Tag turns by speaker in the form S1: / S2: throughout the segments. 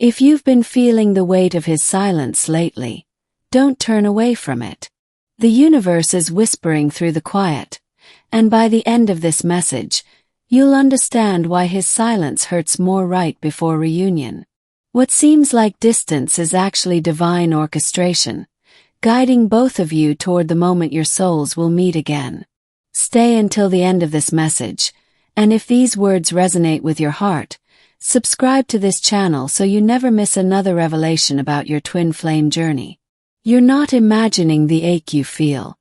S1: If you've been feeling the weight of his silence lately, don't turn away from it. The universe is whispering through the quiet, and by the end of this message, you'll understand why his silence hurts more right before reunion. What seems like distance is actually divine orchestration, guiding both of you toward the moment your souls will meet again. Stay until the end of this message, and if these words resonate with your heart, subscribe to this channel so you never miss another revelation about your twin flame journey. You're not imagining the ache you feel.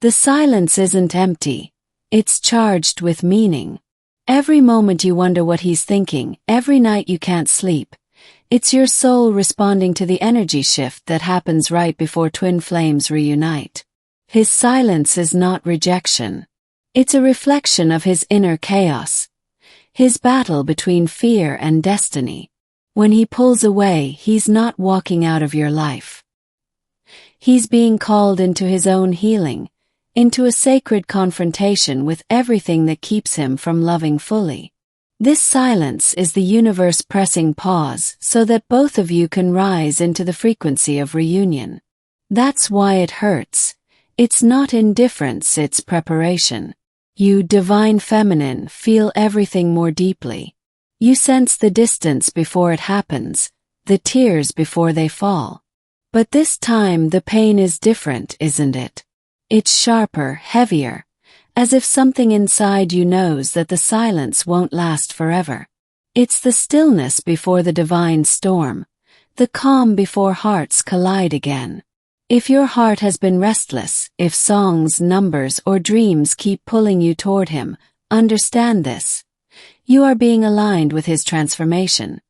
S1: The silence isn't empty, it's charged with meaning. Every moment you wonder what he's thinking, every night you can't sleep, it's your soul responding to the energy shift that happens right before twin flames reunite. His silence is not rejection. It's a reflection of his inner chaos, his battle between fear and destiny. When he pulls away, he's not walking out of your life. He's being called into his own healing, into a sacred confrontation with everything that keeps him from loving fully. This silence is the universe pressing pause so that both of you can rise into the frequency of reunion. That's why it hurts. It's not indifference, it's preparation. You, divine feminine, feel everything more deeply. You sense the distance before it happens, the tears before they fall. But this time the pain is different, isn't it? It's sharper, heavier, as if something inside you knows that the silence won't last forever. It's the stillness before the divine storm, the calm before hearts collide again. If your heart has been restless, if songs, numbers, or dreams keep pulling you toward him, understand this. You are being aligned with his transformation.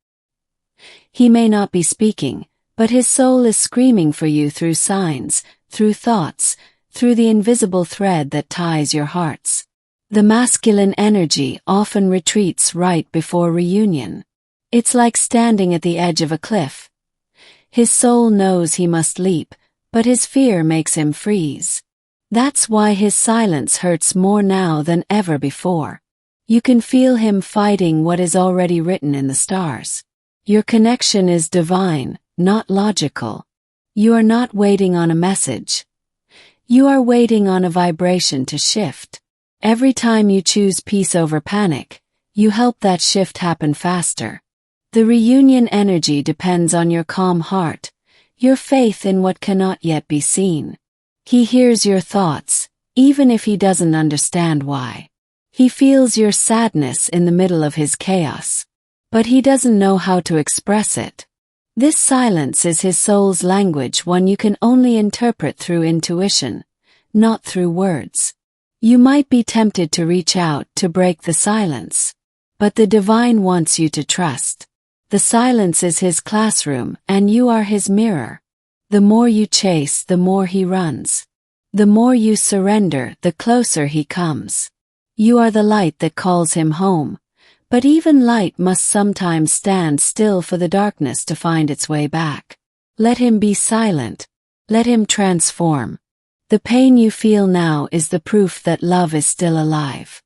S1: He may not be speaking, but his soul is screaming for you through signs, through thoughts, through the invisible thread that ties your hearts. The masculine energy often retreats right before reunion. It's like standing at the edge of a cliff. His soul knows he must leap, but his fear makes him freeze. That's why his silence hurts more now than ever before. You can feel him fighting what is already written in the stars. Your connection is divine, not logical. You are not waiting on a message. You are waiting on a vibration to shift. Every time you choose peace over panic, you help that shift happen faster. The reunion energy depends on your calm heart, your faith in what cannot yet be seen. He hears your thoughts, even if he doesn't understand why. He feels your sadness in the middle of his chaos, but he doesn't know how to express it. This silence is his soul's language, one you can only interpret through intuition, not through words. You might be tempted to reach out to break the silence, but the divine wants you to trust. The silence is his classroom, and you are his mirror. The more you chase, the more he runs. The more you surrender, the closer he comes. You are the light that calls him home, but even light must sometimes stand still for the darkness to find its way back. Let him be silent. Let him transform. The pain you feel now is the proof that love is still alive.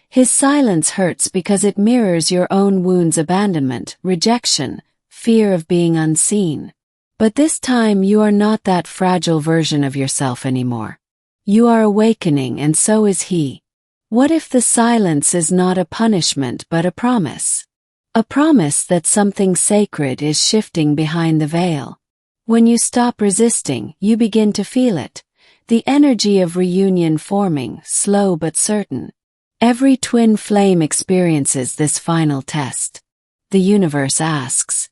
S1: His silence hurts because it mirrors your own wounds: abandonment, rejection, fear of being unseen. But this time you are not that fragile version of yourself anymore. You are awakening, and so is he. What if the silence is not a punishment but a promise? A promise that something sacred is shifting behind the veil. When you stop resisting, you begin to feel it. The energy of reunion forming, slow but certain. Every twin flame experiences this final test. The universe asks,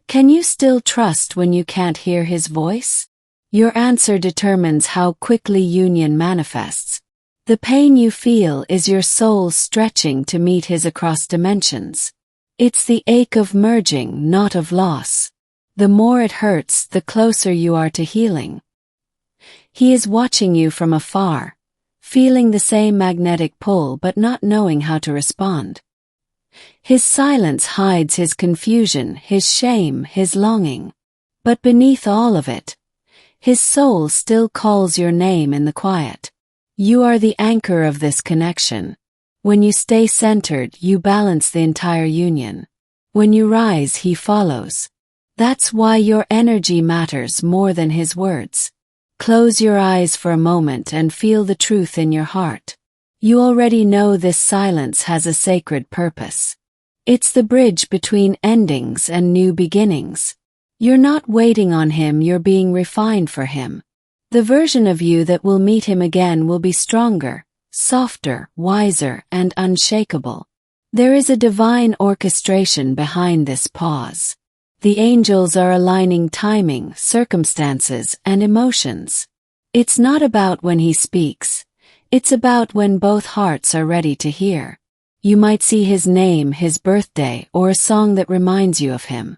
S1: can you still trust when you can't hear his voice? Your answer determines how quickly union manifests. The pain you feel is your soul stretching to meet his across dimensions. It's the ache of merging, not of loss. The more it hurts, the closer you are to healing. He is watching you from afar, feeling the same magnetic pull but not knowing how to respond. His silence hides his confusion, his shame, his longing. But beneath all of it, his soul still calls your name in the quiet. You are the anchor of this connection. When you stay centered, you balance the entire union. When you rise, he follows. That's why your energy matters more than his words. Close your eyes for a moment and feel the truth in your heart. You already know this silence has a sacred purpose. It's the bridge between endings and new beginnings. You're not waiting on him, you're being refined for him. The version of you that will meet him again will be stronger, softer, wiser, and unshakable. There is a divine orchestration behind this pause. The angels are aligning timing, circumstances, and emotions. It's not about when he speaks. It's about when both hearts are ready to hear. You might see his name, his birthday, or a song that reminds you of him.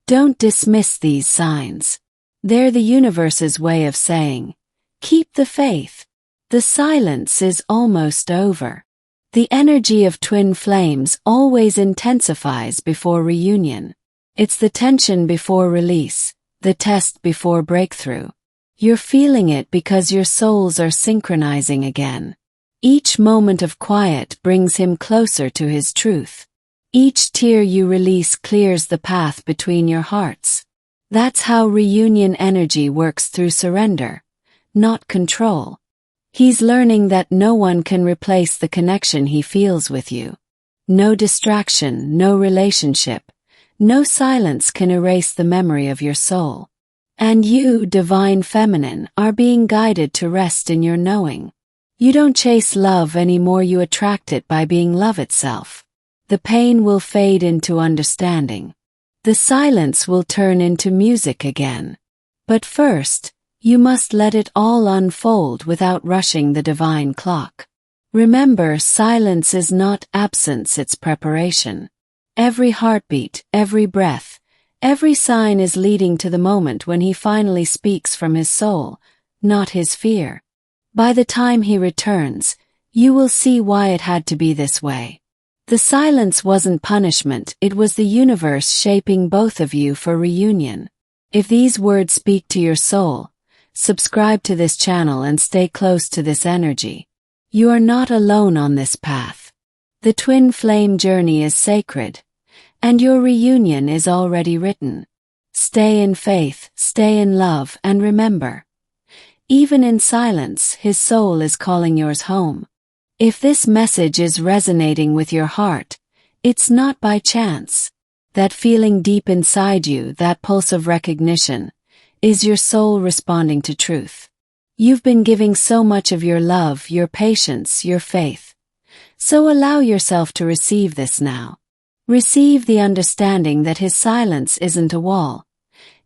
S1: Don't dismiss these signs. They're the universe's way of saying, keep the faith. The silence is almost over. The energy of twin flames always intensifies before reunion. It's the tension before release, the test before breakthrough. You're feeling it because your souls are synchronizing again. Each moment of quiet brings him closer to his truth. Each tear you release clears the path between your hearts. That's how reunion energy works, through surrender, not control. He's learning that no one can replace the connection he feels with you. No distraction, no relationship, no silence can erase the memory of your soul. And you, divine feminine, are being guided to rest in your knowing. You don't chase love anymore, you attract it by being love itself. The pain will fade into understanding. The silence will turn into music again. But first, you must let it all unfold without rushing the divine clock. Remember, silence is not absence, it's preparation. Every heartbeat, every breath, every sign is leading to the moment when he finally speaks from his soul, not his fear. By the time he returns, you will see why it had to be this way. The silence wasn't punishment, it was the universe shaping both of you for reunion. If these words speak to your soul, subscribe to this channel and stay close to this energy. You are not alone on this path. The twin flame journey is sacred, and your reunion is already written. Stay in faith, stay in love, and remember, even in silence, his soul is calling yours home. If this message is resonating with your heart, it's not by chance. That feeling deep inside you, that pulse of recognition, is your soul responding to truth. You've been giving so much of your love, your patience, your faith. So allow yourself to receive this now. Receive the understanding that his silence isn't a wall.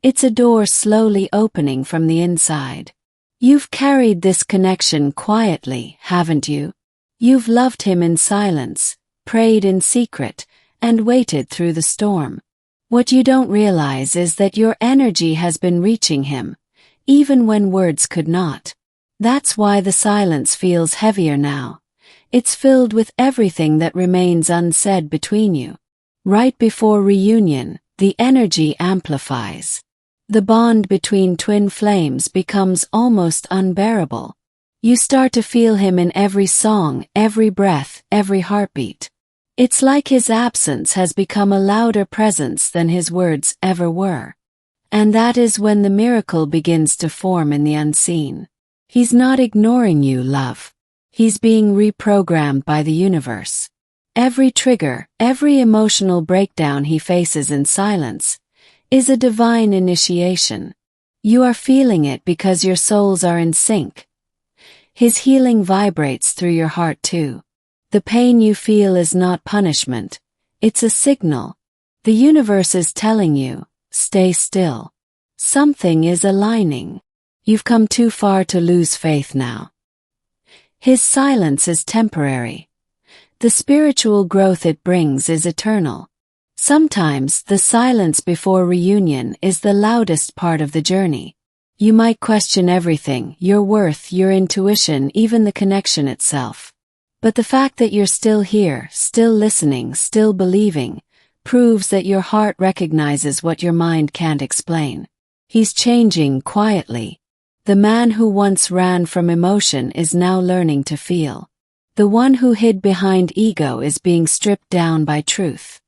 S1: It's a door slowly opening from the inside. You've carried this connection quietly, haven't you? You've loved him in silence, prayed in secret, and waited through the storm. What you don't realize is that your energy has been reaching him, even when words could not. That's why the silence feels heavier now. It's filled with everything that remains unsaid between you. Right before reunion, the energy amplifies. The bond between twin flames becomes almost unbearable. You start to feel him in every song, every breath, every heartbeat. It's like his absence has become a louder presence than his words ever were. And that is when the miracle begins to form in the unseen. He's not ignoring you, love. He's being reprogrammed by the universe. Every trigger, every emotional breakdown he faces in silence, is a divine initiation. You are feeling it because your souls are in sync. His healing vibrates through your heart too. The pain you feel is not punishment, it's a signal. The universe is telling you, stay still. Something is aligning. You've come too far to lose faith now. His silence is temporary. The spiritual growth it brings is eternal. Sometimes the silence before reunion is the loudest part of the journey. You might question everything, your worth, your intuition, even the connection itself. But the fact that you're still here, still listening, still believing, proves that your heart recognizes what your mind can't explain. He's changing quietly. The man who once ran from emotion is now learning to feel. The one who hid behind ego is being stripped down by truth.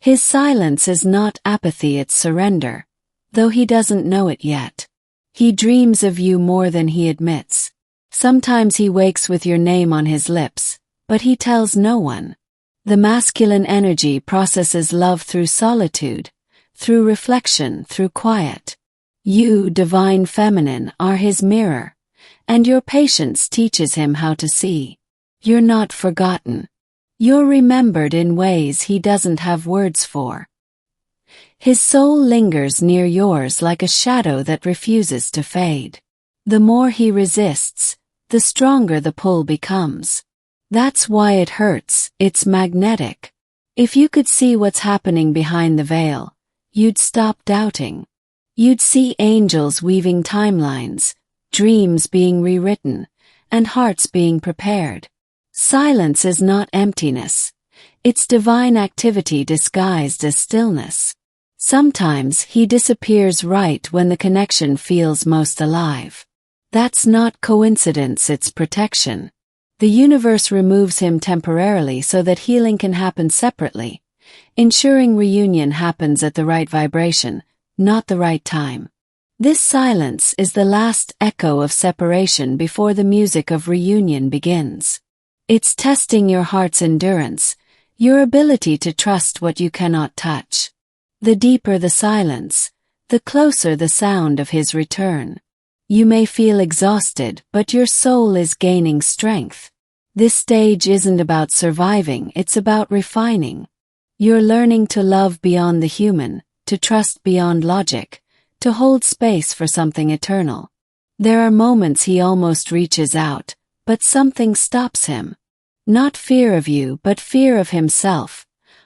S1: His silence is not apathy, it's surrender, though he doesn't know it yet. He dreams of you more than he admits. Sometimes he wakes with your name on his lips, but he tells no one. The masculine energy processes love through solitude, through reflection, through quiet. You, divine feminine, are his mirror, and your patience teaches him how to see. You're not forgotten. You're remembered in ways he doesn't have words for. His soul lingers near yours like a shadow that refuses to fade. The more he resists, the stronger the pull becomes. That's why it hurts, it's magnetic. If you could see what's happening behind the veil, you'd stop doubting. You'd see angels weaving timelines, dreams being rewritten, and hearts being prepared. Silence is not emptiness. It's divine activity disguised as stillness. Sometimes he disappears right when the connection feels most alive. That's not coincidence, it's protection. The universe removes him temporarily so that healing can happen separately, ensuring reunion happens at the right vibration, not the right time. This silence is the last echo of separation before the music of reunion begins. It's testing your heart's endurance, your ability to trust what you cannot touch. The deeper the silence, the closer the sound of his return. You may feel exhausted, but your soul is gaining strength. This stage isn't about surviving, it's about refining. You're learning to love beyond the human, to trust beyond logic, to hold space for something eternal. There are moments he almost reaches out, but something stops him. Not fear of you, but fear of himself,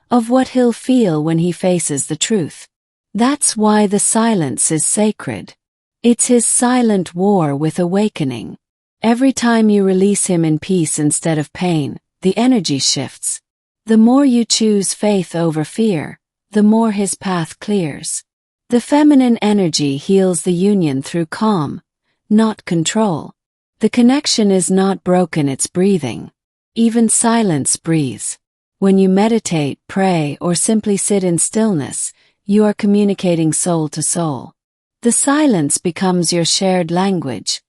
S1: of what he'll feel when he faces the truth. That's why the silence is sacred. It's his silent war with awakening. Every time you release him in peace instead of pain, the energy shifts. The more you choose faith over fear, the more his path clears. The feminine energy heals the union through calm, not control. The connection is not broken, it's breathing. Even silence breathes. When you meditate, pray, or simply sit in stillness, you are communicating soul to soul. The silence becomes your shared language,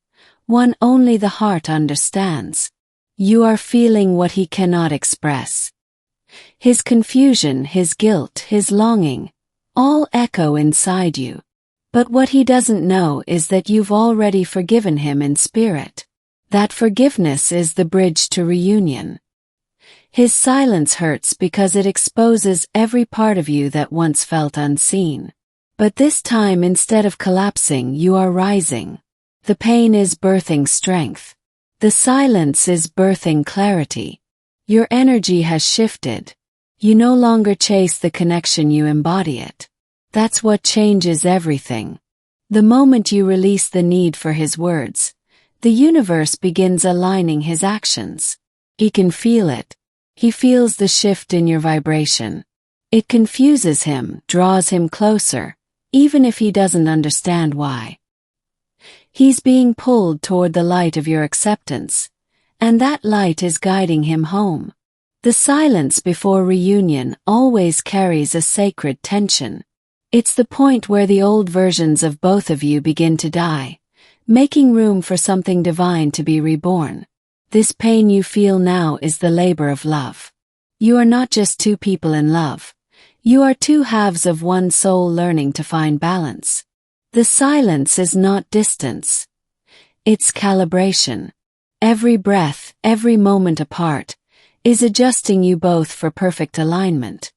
S1: one only the heart understands. You are feeling what he cannot express. His confusion, his guilt, his longing, all echo inside you. But what he doesn't know is that you've already forgiven him in spirit. That forgiveness is the bridge to reunion. His silence hurts because it exposes every part of you that once felt unseen. But this time, instead of collapsing, you are rising. The pain is birthing strength. The silence is birthing clarity. Your energy has shifted. You no longer chase the connection, you embody it. That's what changes everything. The moment you release the need for his words, the universe begins aligning his actions. He can feel it. He feels the shift in your vibration. It confuses him, draws him closer, even if he doesn't understand why. He's being pulled toward the light of your acceptance, and that light is guiding him home. The silence before reunion always carries a sacred tension. It's the point where the old versions of both of you begin to die, making room for something divine to be reborn. This pain you feel now is the labor of love. You are not just two people in love. You are two halves of one soul learning to find balance. The silence is not distance. It's calibration. Every breath, every moment apart, is adjusting you both for perfect alignment.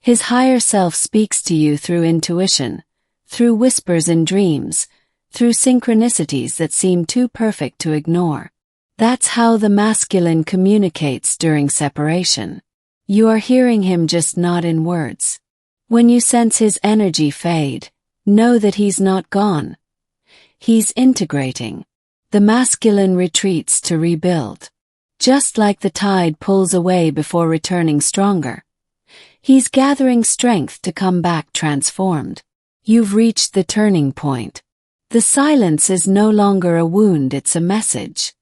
S1: His higher self speaks to you through intuition, through whispers in dreams, through synchronicities that seem too perfect to ignore. That's how the masculine communicates during separation. You are hearing him, just not in words. When you sense his energy fade, know that he's not gone. He's integrating. The masculine retreats to rebuild. Just like the tide pulls away before returning stronger. He's gathering strength to come back transformed. You've reached the turning point. The silence is no longer a wound, it's a message.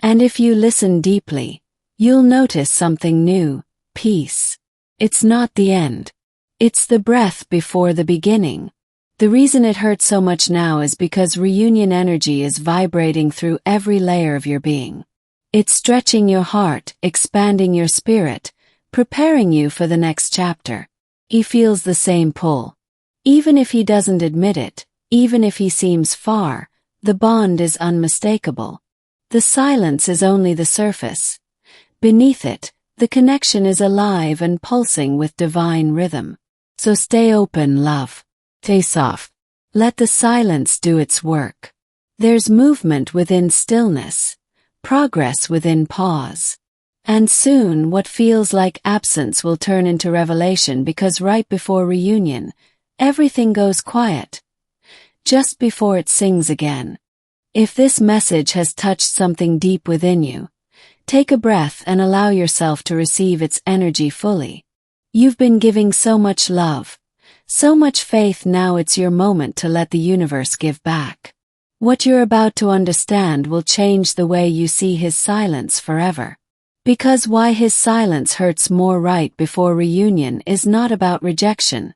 S1: And if you listen deeply, you'll notice something new: peace. It's not the end. It's the breath before the beginning. The reason it hurts so much now is because reunion energy is vibrating through every layer of your being. It's stretching your heart, expanding your spirit, preparing you for the next chapter. He feels the same pull. Even if he doesn't admit it, even if he seems far, the bond is unmistakable. The silence is only the surface. Beneath it, the connection is alive and pulsing with divine rhythm. So stay open, love. Stay soft. Let the silence do its work. There's movement within stillness, progress within pause. And soon what feels like absence will turn into revelation, because right before reunion, everything goes quiet. Just before it sings again. If this message has touched something deep within you, take a breath and allow yourself to receive its energy fully. You've been giving so much love, so much faith. Now it's your moment to let the universe give back. What you're about to understand will change the way you see his silence forever. Because why his silence hurts more right before reunion is not about rejection.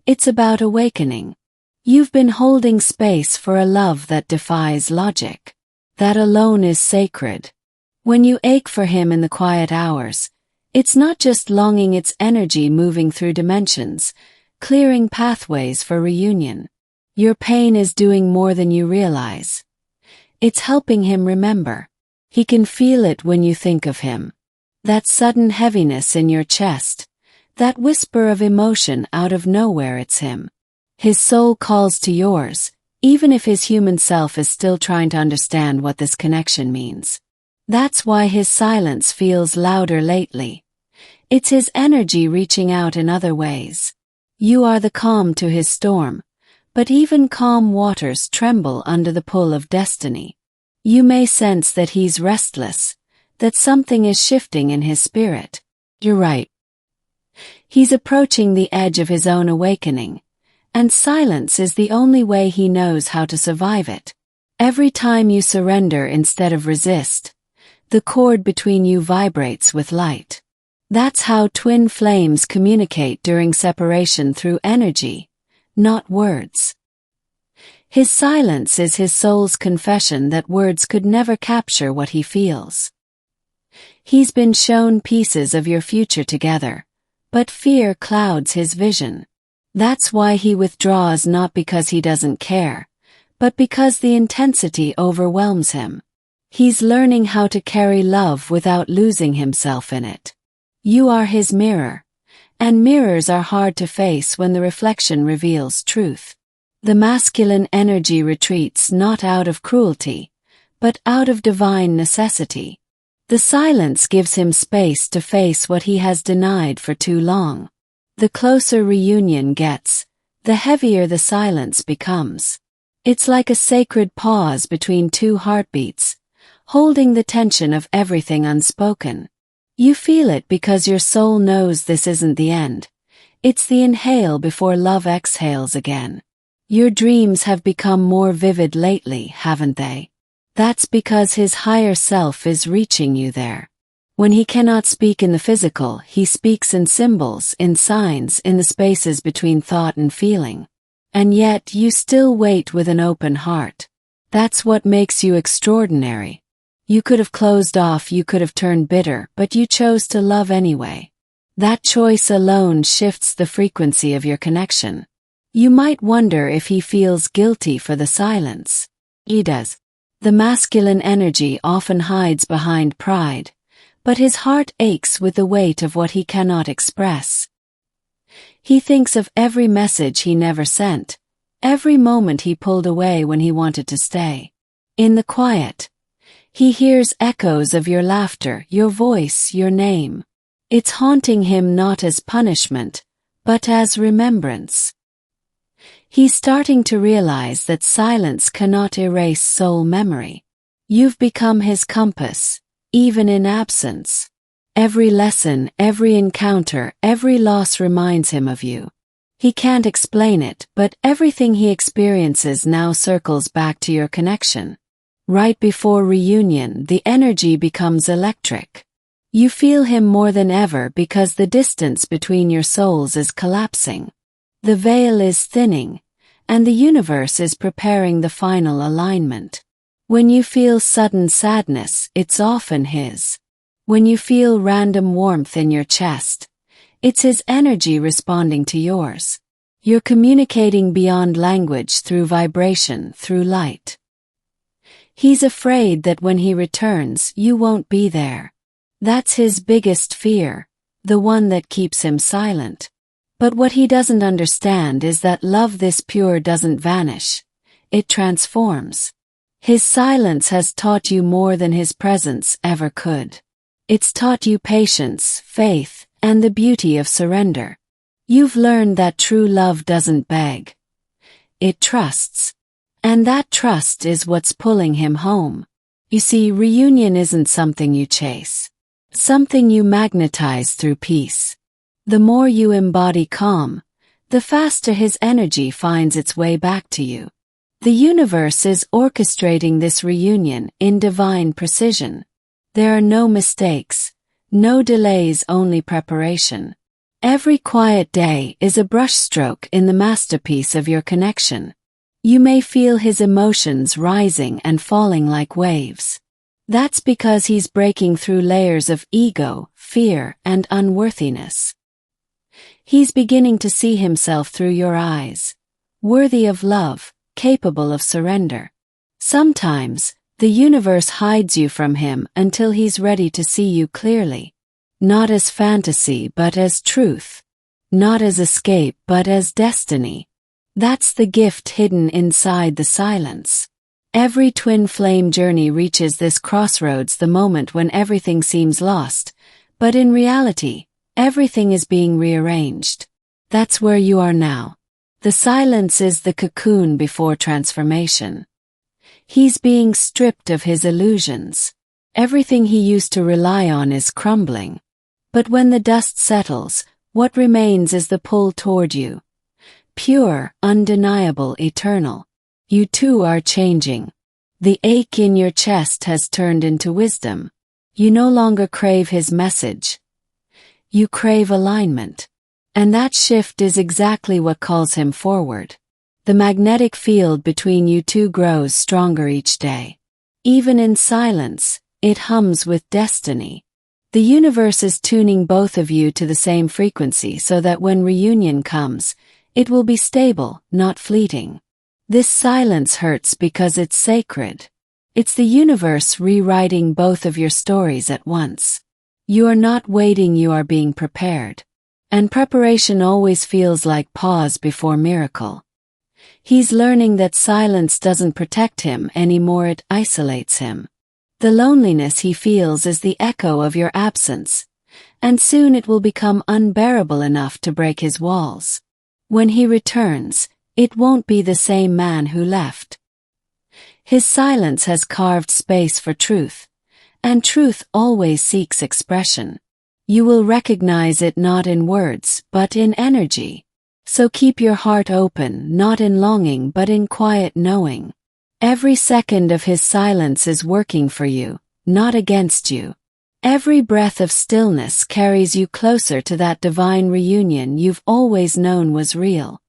S1: It's about awakening. You've been holding space for a love that defies logic. That alone is sacred. When you ache for him in the quiet hours, it's not just longing, it's energy moving through dimensions, clearing pathways for reunion. Your pain is doing more than you realize. It's helping him remember. He can feel it when you think of him. That sudden heaviness in your chest, that whisper of emotion out of nowhere, it's him. His soul calls to yours, even if his human self is still trying to understand what this connection means. That's why his silence feels louder lately. It's his energy reaching out in other ways. You are the calm to his storm, but even calm waters tremble under the pull of destiny. You may sense that he's restless, that something is shifting in his spirit. You're right. He's approaching the edge of his own awakening, and silence is the only way he knows how to survive it. Every time you surrender instead of resist, the cord between you vibrates with light. That's how twin flames communicate during separation, through energy, not words. His silence is his soul's confession that words could never capture what he feels. He's been shown pieces of your future together, but fear clouds his vision. That's why he withdraws, not because he doesn't care, but because the intensity overwhelms him. He's learning how to carry love without losing himself in it. You are his mirror, and mirrors are hard to face when the reflection reveals truth. The masculine energy retreats not out of cruelty, but out of divine necessity. The silence gives him space to face what he has denied for too long. The closer reunion gets, the heavier the silence becomes. It's like a sacred pause between two heartbeats, holding the tension of everything unspoken. You feel it because your soul knows this isn't the end. It's the inhale before love exhales again. Your dreams have become more vivid lately, haven't they? That's because his higher self is reaching you there. When he cannot speak in the physical, he speaks in symbols, in signs, in the spaces between thought and feeling. And yet you still wait with an open heart. That's what makes you extraordinary. You could have closed off, you could have turned bitter, but you chose to love anyway. That choice alone shifts the frequency of your connection. You might wonder if he feels guilty for the silence. He does. The masculine energy often hides behind pride, but his heart aches with the weight of what he cannot express. He thinks of every message he never sent, every moment he pulled away when he wanted to stay. In the quiet, he hears echoes of your laughter, your voice, your name. It's haunting him not as punishment, but as remembrance. He's starting to realize that silence cannot erase soul memory. You've become his compass, even in absence. Every lesson, every encounter, every loss reminds him of you. He can't explain it, but everything he experiences now circles back to your connection. Right before reunion, the energy becomes electric. You feel him more than ever because the distance between your souls is collapsing. The veil is thinning, and the universe is preparing the final alignment. When you feel sudden sadness, it's often his. When you feel random warmth in your chest, it's his energy responding to yours. You're communicating beyond language, through vibration, through light. He's afraid that when he returns, you won't be there. That's his biggest fear, the one that keeps him silent. But what he doesn't understand is that love this pure doesn't vanish. It transforms. His silence has taught you more than his presence ever could. It's taught you patience, faith, and the beauty of surrender. You've learned that true love doesn't beg. It trusts. And that trust is what's pulling him home. You see, reunion isn't something you chase. Something you magnetize through peace. The more you embody calm, the faster his energy finds its way back to you. The universe is orchestrating this reunion in divine precision. There are no mistakes, no delays, only preparation. Every quiet day is a brushstroke in the masterpiece of your connection. You may feel his emotions rising and falling like waves. That's because he's breaking through layers of ego, fear, and unworthiness. He's beginning to see himself through your eyes, worthy of love, capable of surrender. Sometimes, the universe hides you from him until he's ready to see you clearly. Not as fantasy but as truth. Not as escape but as destiny. That's the gift hidden inside the silence. Every twin flame journey reaches this crossroads, the moment when everything seems lost, but in reality, everything is being rearranged. That's where you are now. The silence is the cocoon before transformation. He's being stripped of his illusions. Everything he used to rely on is crumbling. But when the dust settles, what remains is the pull toward you. Pure, undeniable, eternal. You too are changing. The ache in your chest has turned into wisdom. You no longer crave his message. You crave alignment. And that shift is exactly what calls him forward. The magnetic field between you two grows stronger each day. Even in silence, it hums with destiny. The universe is tuning both of you to the same frequency so that when reunion comes, it will be stable, not fleeting. This silence hurts because it's sacred. It's the universe rewriting both of your stories at once. You are not waiting, you are being prepared. And preparation always feels like pause before miracle. He's learning that silence doesn't protect him anymore, it isolates him. The loneliness he feels is the echo of your absence, and soon it will become unbearable enough to break his walls. When he returns, it won't be the same man who left. His silence has carved space for truth, and truth always seeks expression. You will recognize it not in words, but in energy. So keep your heart open, not in longing but in quiet knowing. Every second of his silence is working for you, not against you. Every breath of stillness carries you closer to that divine reunion you've always known was real.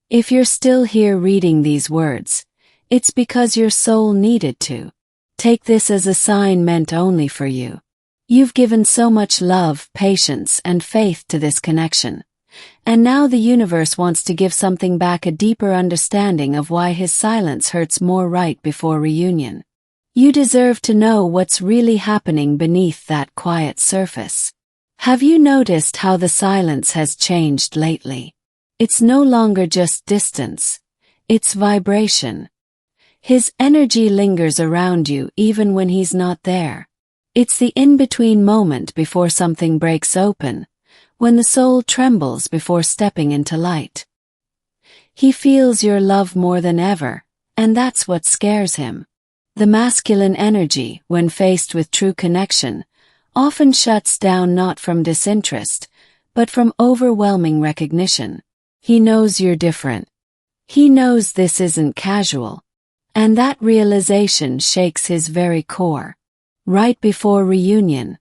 S1: If you're still here reading these words, it's because your soul needed to. Take this as a sign meant only for you. You've given so much love, patience, and faith to this connection. And now the universe wants to give something back, a deeper understanding of why his silence hurts more right before reunion. You deserve to know what's really happening beneath that quiet surface. Have you noticed how the silence has changed lately? It's no longer just distance. It's vibration. His energy lingers around you even when he's not there. It's the in-between moment before something breaks open, when the soul trembles before stepping into light. He feels your love more than ever, and that's what scares him. The masculine energy, when faced with true connection, often shuts down not from disinterest, but from overwhelming recognition. He knows you're different. He knows this isn't casual. And that realization shakes his very core. Right before reunion,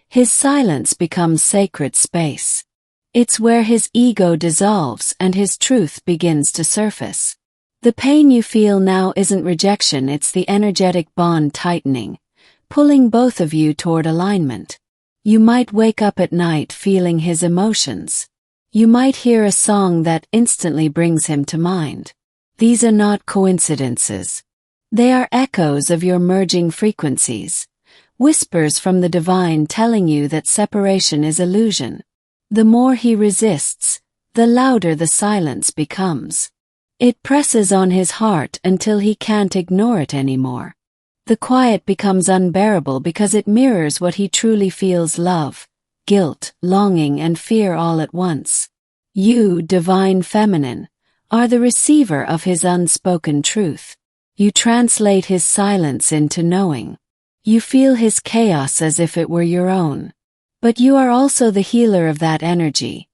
S1: His silence becomes sacred space. It's where his ego dissolves and his truth begins to surface. The pain you feel now isn't rejection, it's the energetic bond tightening, pulling both of you toward alignment. You might wake up at night feeling his emotions. You might hear a song that instantly brings him to mind. These are not coincidences. They are echoes of your merging frequencies, whispers from the divine telling you that separation is illusion. The more he resists, the louder the silence becomes. It presses on his heart until he can't ignore it anymore. The quiet becomes unbearable because it mirrors what he truly feels: love, guilt, longing, and fear all at once. You, divine feminine, are the receiver of his unspoken truth. You translate his silence into knowing. You feel his chaos as if it were your own. But you are also the healer of that energy,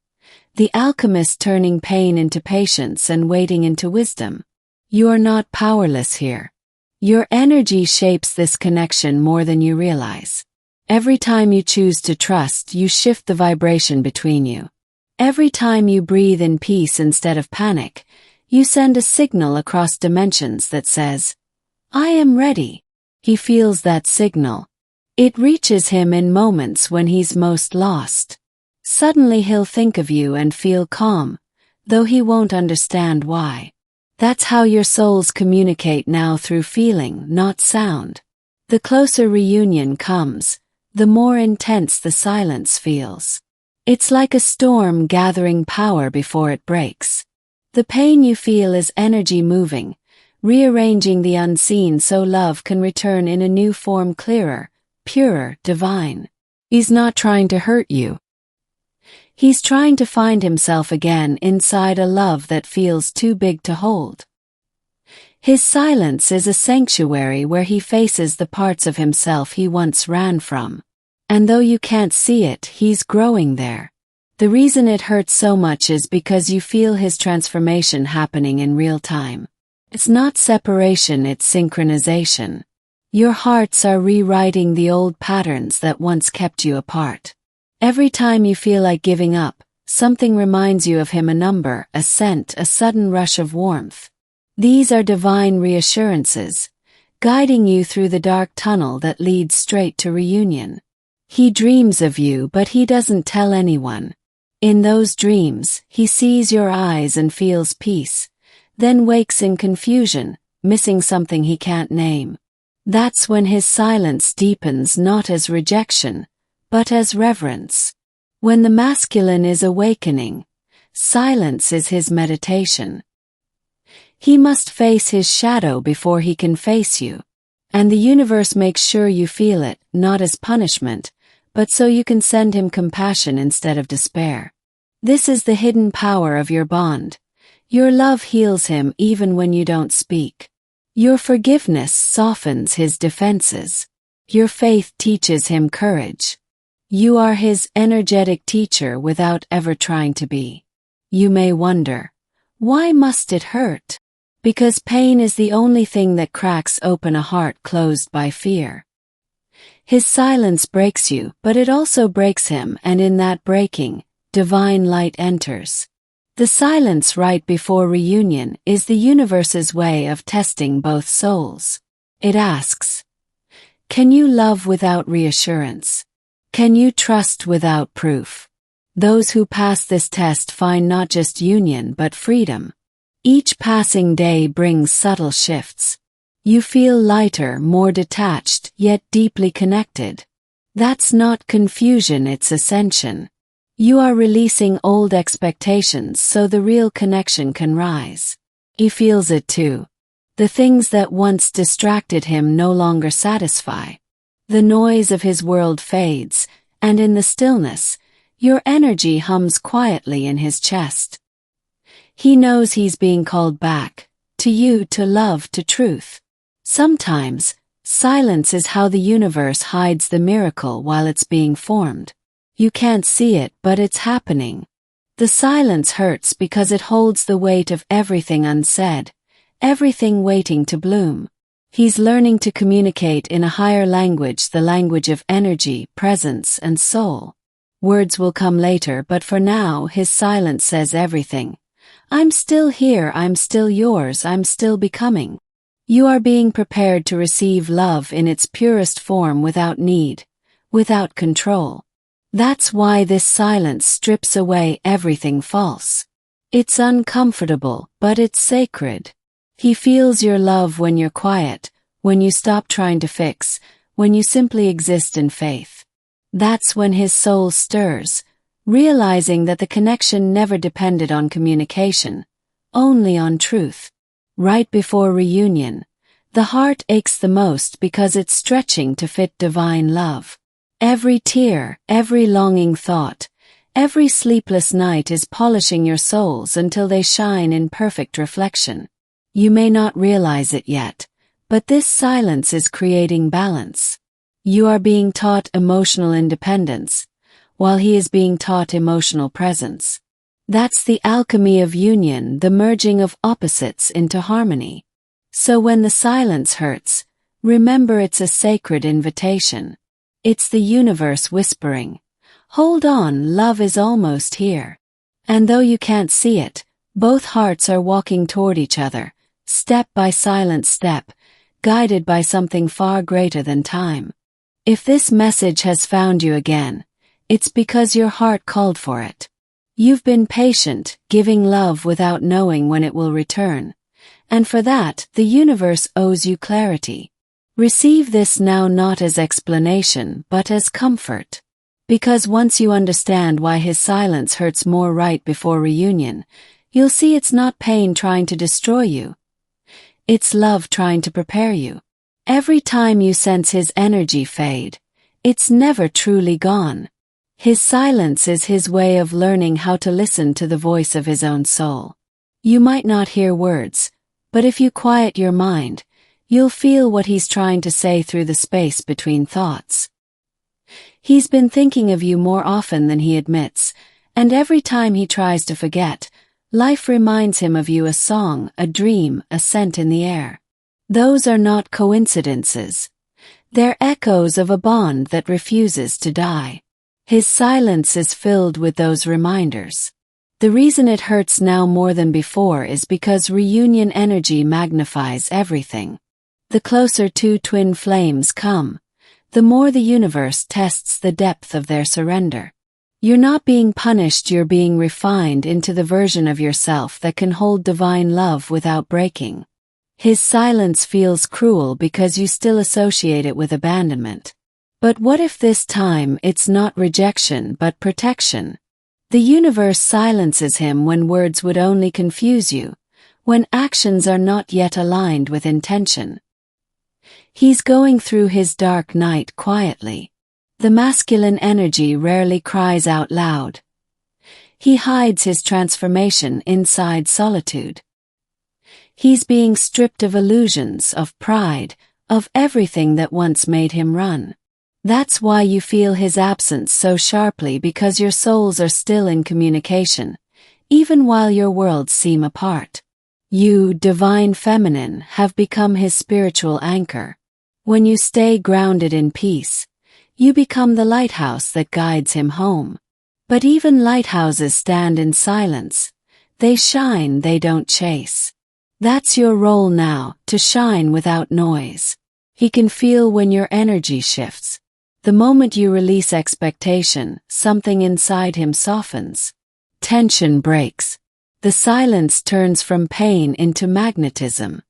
S1: the alchemist turning pain into patience and waiting into wisdom. You are not powerless here. Your energy shapes this connection more than you realize. Every time you choose to trust, you shift the vibration between you. Every time you breathe in peace instead of panic, you send a signal across dimensions that says, "I am ready." He feels that signal. It reaches him in moments when he's most lost. Suddenly he'll think of you and feel calm, though he won't understand why. That's how your souls communicate now, through feeling, not sound. The closer reunion comes, the more intense the silence feels. It's like a storm gathering power before it breaks. The pain you feel is energy moving, rearranging the unseen so love can return in a new form, clearer, purer, divine. He's not trying to hurt you. He's trying to find himself again inside a love that feels too big to hold. His silence is a sanctuary where he faces the parts of himself he once ran from. And though you can't see it, he's growing there. The reason it hurts so much is because you feel his transformation happening in real time. It's not separation, it's synchronization. Your hearts are rewriting the old patterns that once kept you apart. Every time you feel like giving up, something reminds you of him: a number, a scent, a sudden rush of warmth. These are divine reassurances, guiding you through the dark tunnel that leads straight to reunion. He dreams of you, but he doesn't tell anyone. In those dreams, he sees your eyes and feels peace, then wakes in confusion, missing something he can't name. That's when his silence deepens, not as rejection, but as reverence. When the masculine is awakening, silence is his meditation. He must face his shadow before he can face you. And the universe makes sure you feel it, not as punishment, but so you can send him compassion instead of despair. This is the hidden power of your bond. Your love heals him even when you don't speak. Your forgiveness softens his defenses. Your faith teaches him courage. You are his energetic teacher without ever trying to be. You may wonder, why must it hurt? Because pain is the only thing that cracks open a heart closed by fear. His silence breaks you, but it also breaks him, and in that breaking, divine light enters. The silence right before reunion is the universe's way of testing both souls. It asks, can you love without reassurance? Can you trust without proof? Those who pass this test find not just union but freedom. Each passing day brings subtle shifts. You feel lighter, more detached, yet deeply connected. That's not confusion, it's ascension. You are releasing old expectations so the real connection can rise. He feels it too. The things that once distracted him no longer satisfy. The noise of his world fades, and in the stillness, your energy hums quietly in his chest. He knows he's being called back, to you, to love, to truth. Sometimes, silence is how the universe hides the miracle while it's being formed. You can't see it, but it's happening. The silence hurts because it holds the weight of everything unsaid, everything waiting to bloom. He's learning to communicate in a higher language, the language of energy, presence, and soul. Words will come later, but for now, his silence says everything. I'm still here, I'm still yours, I'm still becoming. You are being prepared to receive love in its purest form without need, without control. That's why this silence strips away everything false. It's uncomfortable, but it's sacred. He feels your love when you're quiet, when you stop trying to fix, when you simply exist in faith. That's when his soul stirs, realizing that the connection never depended on communication, only on truth. Right before reunion, the heart aches the most because it's stretching to fit divine love. Every tear, every longing thought, every sleepless night is polishing your souls until they shine in perfect reflection. You may not realize it yet, but this silence is creating balance. You are being taught emotional independence, while he is being taught emotional presence. That's the alchemy of union, the merging of opposites into harmony. So when the silence hurts, remember it's a sacred invitation. It's the universe whispering, "Hold on, love is almost here." And though you can't see it, both hearts are walking toward each other, step by silent step, guided by something far greater than time. If this message has found you again, it's because your heart called for it. You've been patient, giving love without knowing when it will return. And for that, the universe owes you clarity. Receive this now not as explanation, but as comfort. Because once you understand why his silence hurts more right before reunion, you'll see it's not pain trying to destroy you. It's love trying to prepare you. Every time you sense his energy fade, it's never truly gone. His silence is his way of learning how to listen to the voice of his own soul. You might not hear words, but if you quiet your mind, you'll feel what he's trying to say through the space between thoughts. He's been thinking of you more often than he admits, and every time he tries to forget, life reminds him of you, a song, a dream, a scent in the air. Those are not coincidences. They're echoes of a bond that refuses to die. His silence is filled with those reminders. The reason it hurts now more than before is because reunion energy magnifies everything. The closer two twin flames come, the more the universe tests the depth of their surrender. You're not being punished, you're being refined into the version of yourself that can hold divine love without breaking. His silence feels cruel because you still associate it with abandonment. But what if this time it's not rejection but protection? The universe silences him when words would only confuse you, when actions are not yet aligned with intention. He's going through his dark night quietly. The masculine energy rarely cries out loud. He hides his transformation inside solitude. He's being stripped of illusions, of pride, of everything that once made him run. That's why you feel his absence so sharply, because your souls are still in communication, even while your worlds seem apart. You, divine feminine, have become his spiritual anchor. When you stay grounded in peace, you become the lighthouse that guides him home. But even lighthouses stand in silence. They shine, they don't chase. That's your role now, to shine without noise. He can feel when your energy shifts. The moment you release expectation, something inside him softens. Tension breaks. The silence turns from pain into magnetism.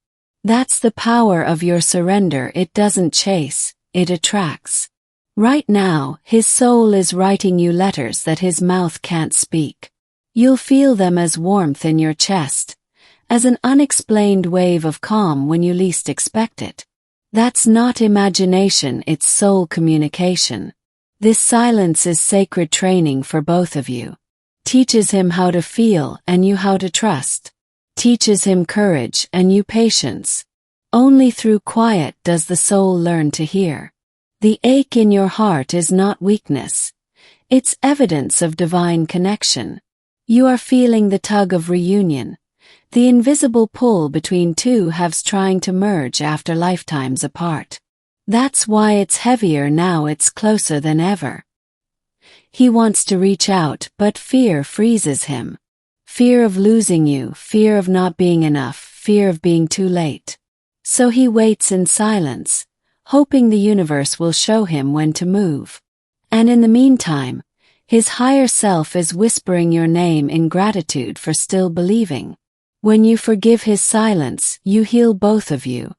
S1: That's the power of your surrender. It doesn't chase, it attracts. Right now, his soul is writing you letters that his mouth can't speak. You'll feel them as warmth in your chest, as an unexplained wave of calm when you least expect it. That's not imagination, it's soul communication. This silence is sacred training for both of you. Teaches him how to feel and you how to trust. Teaches him courage and you patience. Only through quiet does the soul learn to hear. The ache in your heart is not weakness. It's evidence of divine connection. You are feeling the tug of reunion, the invisible pull between two halves trying to merge after lifetimes apart. That's why it's heavier now, it's closer than ever. He wants to reach out, but fear freezes him. Fear of losing you, fear of not being enough, fear of being too late. So he waits in silence, hoping the universe will show him when to move. And in the meantime, his higher self is whispering your name in gratitude for still believing. When you forgive his silence, you heal both of you.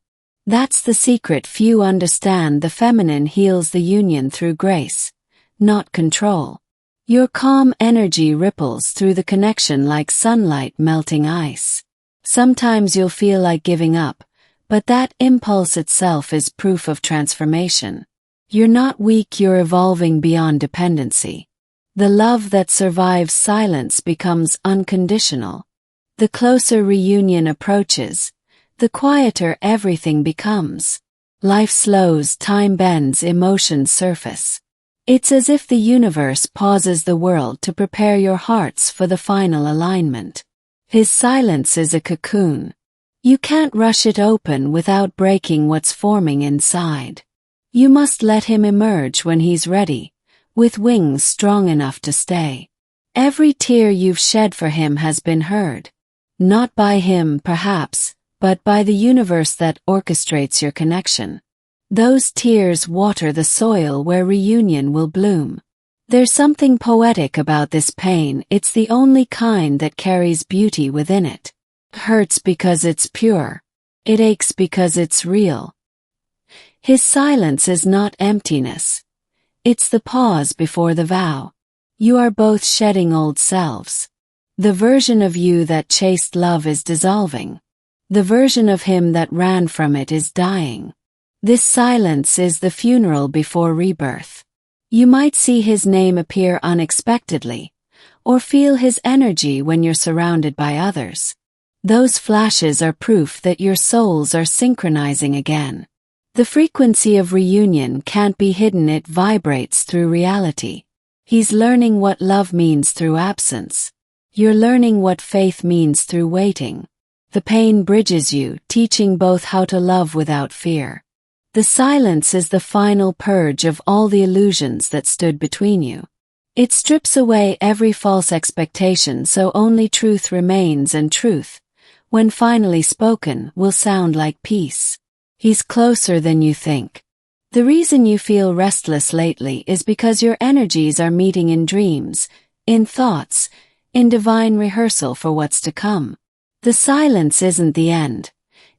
S1: That's the secret few understand. The feminine heals the union through grace, not control. Your calm energy ripples through the connection like sunlight melting ice. Sometimes you'll feel like giving up, but that impulse itself is proof of transformation. You're not weak, you're evolving beyond dependency. The love that survives silence becomes unconditional. The closer reunion approaches, the quieter everything becomes. Life slows, time bends, emotions surface. It's as if the universe pauses the world to prepare your hearts for the final alignment. His silence is a cocoon. You can't rush it open without breaking what's forming inside. You must let him emerge when he's ready, with wings strong enough to stay. Every tear you've shed for him has been heard. Not by him, perhaps, but by the universe that orchestrates your connection. Those tears water the soil where reunion will bloom. There's something poetic about this pain, it's the only kind that carries beauty within it. It hurts because it's pure. It aches because it's real. His silence is not emptiness. It's the pause before the vow. You are both shedding old selves. The version of you that chased love is dissolving. The version of him that ran from it is dying. This silence is the funeral before rebirth. You might see his name appear unexpectedly, or feel his energy when you're surrounded by others. Those flashes are proof that your souls are synchronizing again. The frequency of reunion can't be hidden, it vibrates through reality. He's learning what love means through absence. You're learning what faith means through waiting. The pain bridges you, teaching both how to love without fear. The silence is the final purge of all the illusions that stood between you. It strips away every false expectation so only truth remains, and truth, when finally spoken, will sound like peace. He's closer than you think. The reason you feel restless lately is because your energies are meeting in dreams, in thoughts, in divine rehearsal for what's to come. The silence isn't the end.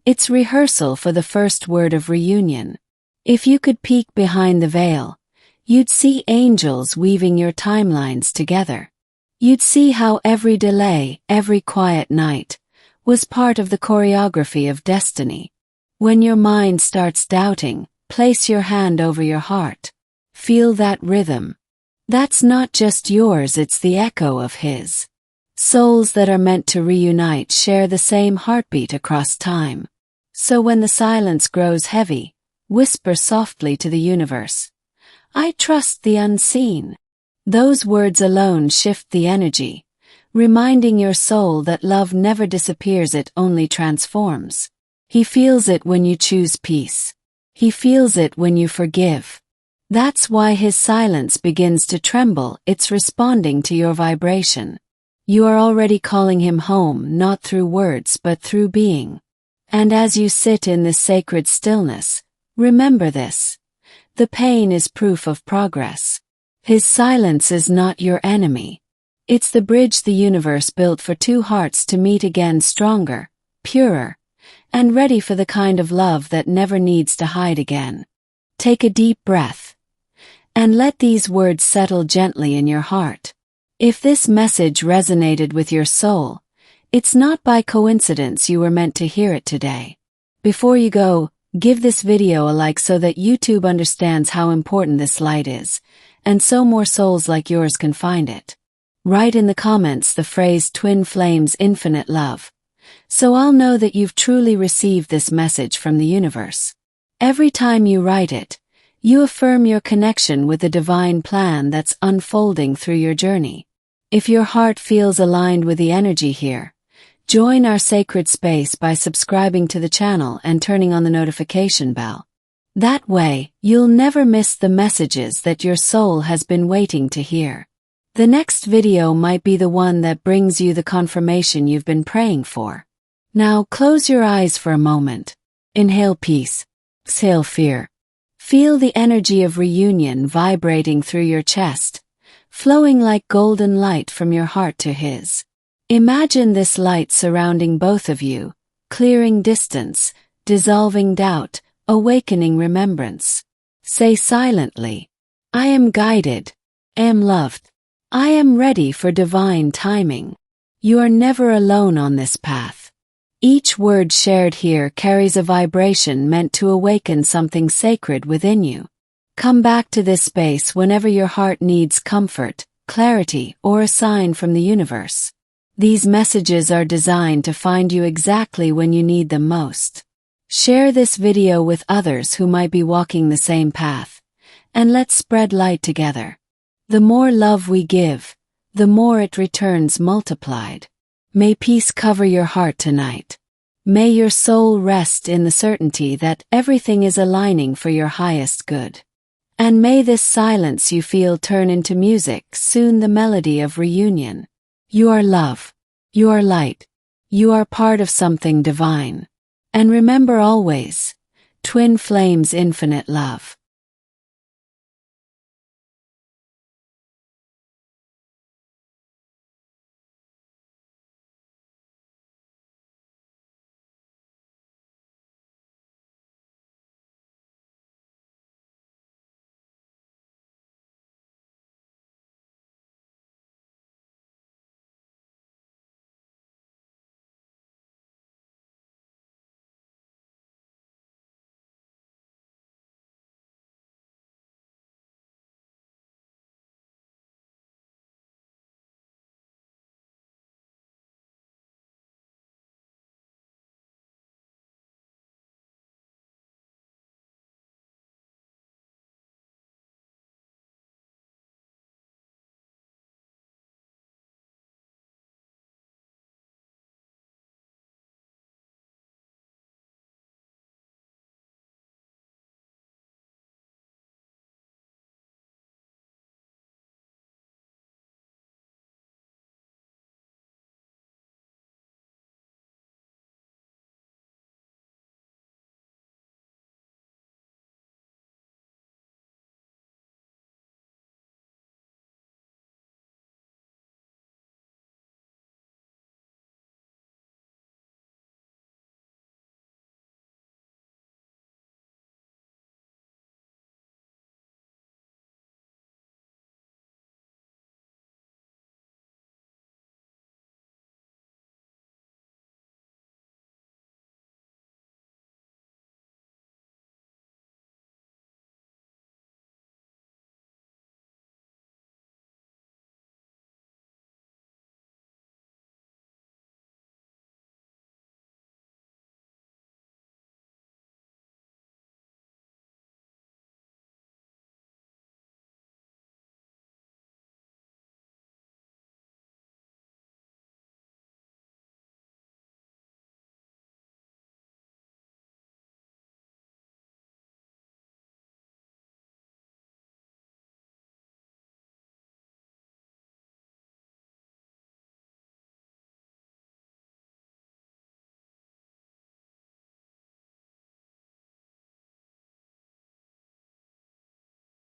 S1: It's rehearsal for the first word of reunion. If you could peek behind the veil, you'd see angels weaving your timelines together. You'd see how every delay, every quiet night, was part of the choreography of destiny. When your mind starts doubting, place your hand over your heart. Feel that rhythm. That's not just yours, it's the echo of his. Souls that are meant to reunite share the same heartbeat across time. So when the silence grows heavy, whisper softly to the universe, "I trust the unseen." Those words alone shift the energy, reminding your soul that love never disappears, it only transforms. He feels it when you choose peace. He feels it when you forgive. That's why his silence begins to tremble, it's responding to your vibration. You are already calling him home, not through words but through being. And as you sit in this sacred stillness, remember this. The pain is proof of progress. His silence is not your enemy. It's the bridge the universe built for two hearts to meet again, stronger, purer, and ready for the kind of love that never needs to hide again. Take a deep breath, and let these words settle gently in your heart. If this message resonated with your soul, it's not by coincidence you were meant to hear it today. Before you go, give this video a like so that YouTube understands how important this light is, and so more souls like yours can find it. Write in the comments the phrase "Twin Flames Infinite Love," so I'll know that you've truly received this message from the universe. Every time you write it, you affirm your connection with the divine plan that's unfolding through your journey. If your heart feels aligned with the energy here, Join our sacred space by subscribing to the channel and turning on the notification bell. That way, you'll never miss the messages that your soul has been waiting to hear. The next video might be the one that brings you the confirmation you've been praying for. Now close your eyes for a moment. Inhale peace. Exhale fear. Feel the energy of reunion vibrating through your chest, flowing like golden light from your heart to his. Imagine this light surrounding both of you, clearing distance, dissolving doubt, awakening remembrance. Say silently, I am guided, I am loved, I am ready for divine timing. You are never alone on this path. Each word shared here carries a vibration meant to awaken something sacred within you. Come back to this space whenever your heart needs comfort, clarity, or a sign from the universe. These messages are designed to find you exactly when you need them most. Share this video with others who might be walking the same path, and let's spread light together. The more love we give, the more it returns multiplied. May peace cover your heart tonight. May your soul rest in the certainty that everything is aligning for your highest good. And may this silence you feel turn into music, soon the melody of reunion. You are love. You are light. You are part of something divine. And remember always, twin flames, infinite love.